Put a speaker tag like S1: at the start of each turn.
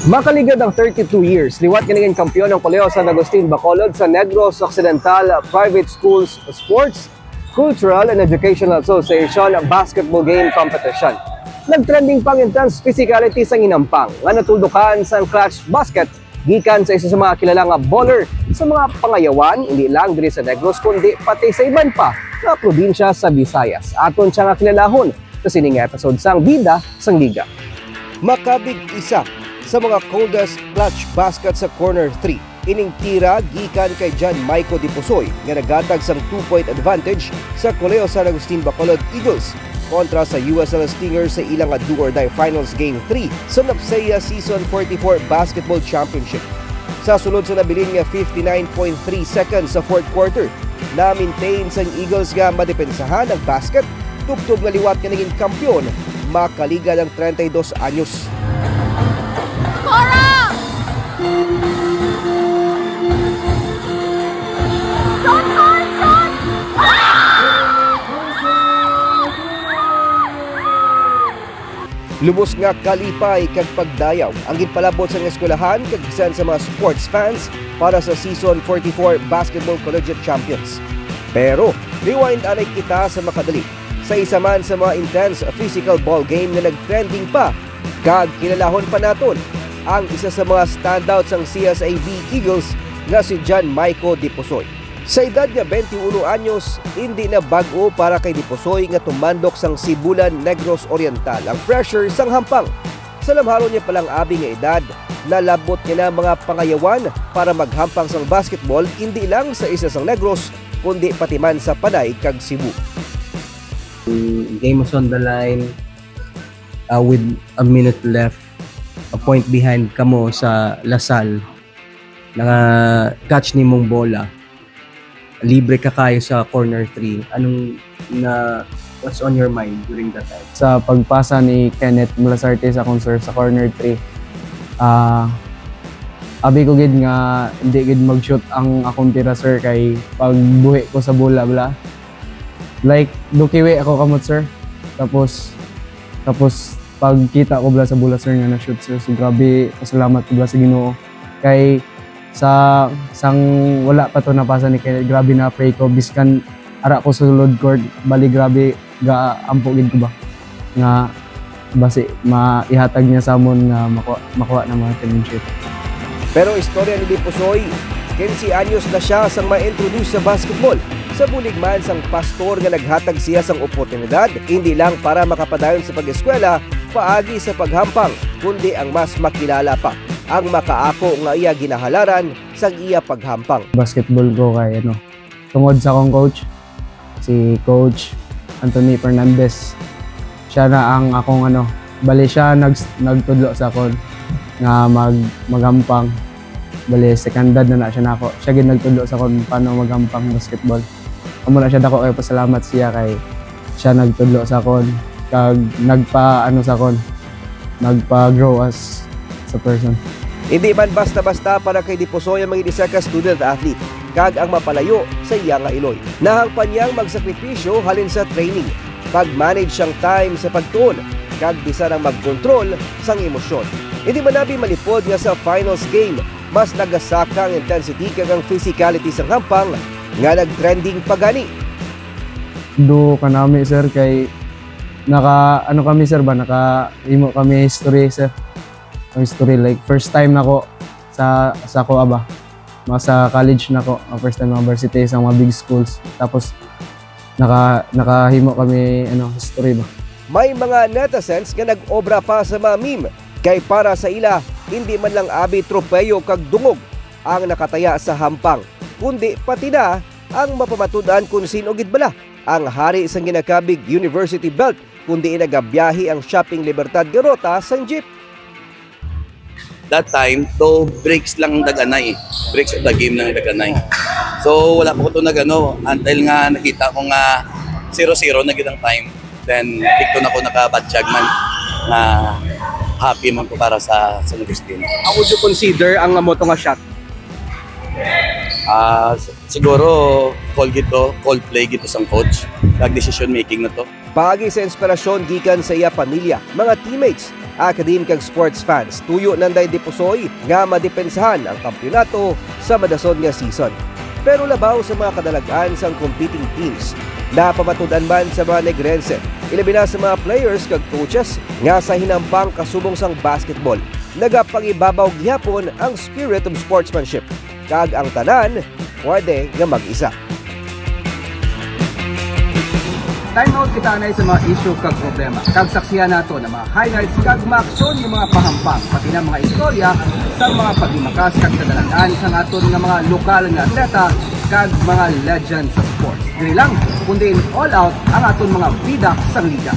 S1: Makaligad ang 32 years, liwat kiniging kampiyon ng Colegio San Agustin Bacolod sa Negros Occidental Private Schools Sports, Cultural and Educational Association Basketball Game Competition. Nagtrending pang intense physicality sa inampang nga natuldukan sa clutch basket gikan sa isa sa mga kilalang bowler sa mga pangayawan, hindi lang diri sa Negros kundi pati sa iban pa na probinsya sa Visayas. Aton siya nga kilalahon sa sining episode sang Bida sang Liga.
S2: Makabig isa sa mga coldest clutch basket sa corner 3. Ining tira gikan kay John Maico Dipusoy nga nagatag sang 2-point advantage sa Colegio San Agustin Bacolod Eagles kontra sa USL Stingers sa ilang do-or-die finals game 3 sa NAPSEA Season 44 Basketball Championship. Sa sulod sa nabilin nga 59.3 seconds sa fourth quarter, na-maintain sang Eagles nga madepensahan ang basket, tubtob nga liwat nga naging kampiyon, makaliga ng 32 anyos. Lubos nga kalipay kag pagdayaw ang ginpalabot sa eskwelahan kag bisan sa mga sports fans para sa Season 44 Basketball Collegiate Champions. Pero rewind anay kita sa makadali sa isa man sa mga intense physical ball game na nagtrending pa kag kilalahon pa naton ang isa sa mga standouts ng CSAB Eagles nga si John Maico Dipusoy. Sa edad nga 21 anyos, hindi na bag-o para kay Dipusoy nga tumandok sang Sibulan Negros Oriental ang pressure sang hampang. Sa lamhalon niya palang abi nga edad, nalabot niya na mga pangayawan para maghampang sang basketball hindi lang sa isa sang Negros kundi pati man sa Panay kag Cebu.
S3: Game was on the line with a minute left, a point behind kamo sa Lasal, naka-catch ni mong bola. Libre ka kayo sa corner 3. What's on your mind during that time?
S4: Sa pagpasa ni Kenneth Mulasarte sa concert sa corner 3, abi ko gid nga hindi gid mag-shoot ang akong tira sir kay pagbuhi ko sa bola bala. Like dukiwi ako kamot sir. Tapos pagkita ko bala sa bola sir nga na-shoot sir. So grabe, pasalamat ko bala sa Ginoo. Kay sang wala pa to napasa ni Kenneth, grabe na pray ko biskan ara ko sa sulod court, bali grabe ga ampo gid ko ba nga basi maihatag niya sa amon nga makuha na mga championship.
S2: Pero istorya ni Dipusoy, 15 anyos na siya sang ma-introduce sa basketball. Sa bulig man sang pastor nga naghatag siya sang oportunidad, hindi lang para makapadayon sa pag-eskwela, paagi sa paghampang, kundi ang mas makilala pa ang makaako nga iya ginahalaran sa iya paghampang.
S4: Basketball ko kay tungod sa akong coach, si Coach Anthony Fernandez. Siya na ang akong bali siya nagtudlo sa akon nga maghampang. Bali sekandad na siya nako. Siya gid nagtudlo sa akon paano maghampang basketball. Amo na siya dako kay pasalamat siya kay siya nagtudlo sa akon kag nagpa-grow as sa person.
S2: Hindi man basta-basta para kay Dipusoy ang mag-isa ka student athlete kag ang mapalayo sa iya nga iloy. Nahangpan niyang magsakripisyo halin sa training, pag-manage siyang time sa pagtuon kag bisan ang mag-control sang emosyon. Hindi man nabi malipod nga sa finals game, mas nagasaka ang intensity kag ang physicality sang hampang nga nag-trending pagani.
S4: Do kanami sir kay kami sir ba naka-imo kami history sir. History like first time nako sa ko sa college nako, first time na varsity sa mga big schools, tapos nakahimo kami history ba.
S2: May mga netizens nga nag-obra pa sa mga meme kay para sa ila hindi man lang abi tropeyo kag dungog ang nakataya sa hampang, kundi pati na ang mapamatud-an kung sino gid bala ang hari sa ginakabig University Belt kundi nagabiyahe ang Shopping Libertad Garota sang jeep.
S5: That time, to breaks lang daganay. Breaks of the game lang daganay. So, wala po ko ito until nga nakita ko nga 0-0 na gitang time. Then, dito na ko nakabatsyag man na happy man ko para sa San Agustin.
S1: How would you consider ang moto nga shot?
S5: Siguro, call play gito sang coach. Decision making na to.
S2: Pagi sa inspirasyon gikan sa iya pamilya, mga teammates, Academe kag sports fans tuyo nanday dipusoy nga madepensahan ang kampyonato sa madason nga season. Pero labaw sa mga kadalagan sang competing teams, napamatudan man sa mga Negrense, ilabi na sa mga players kag coaches nga sa hinampang kasubong sang basketball, nagapangibabaw gihapon ang spirit of sportsmanship, kag ang tanan pwede nga mag-isa.
S3: Time out kita na sa mga issue kag problema. Kag saksihan nato na mga highlights kag maaksyon ng mga pahampang pati na mga istorya sa mga paghimakas kag kadalagan sa aton nga mga lokal nga atleta kag mga legends sa sports. Dili lang kundi all out ang aton mga bidak sa liga.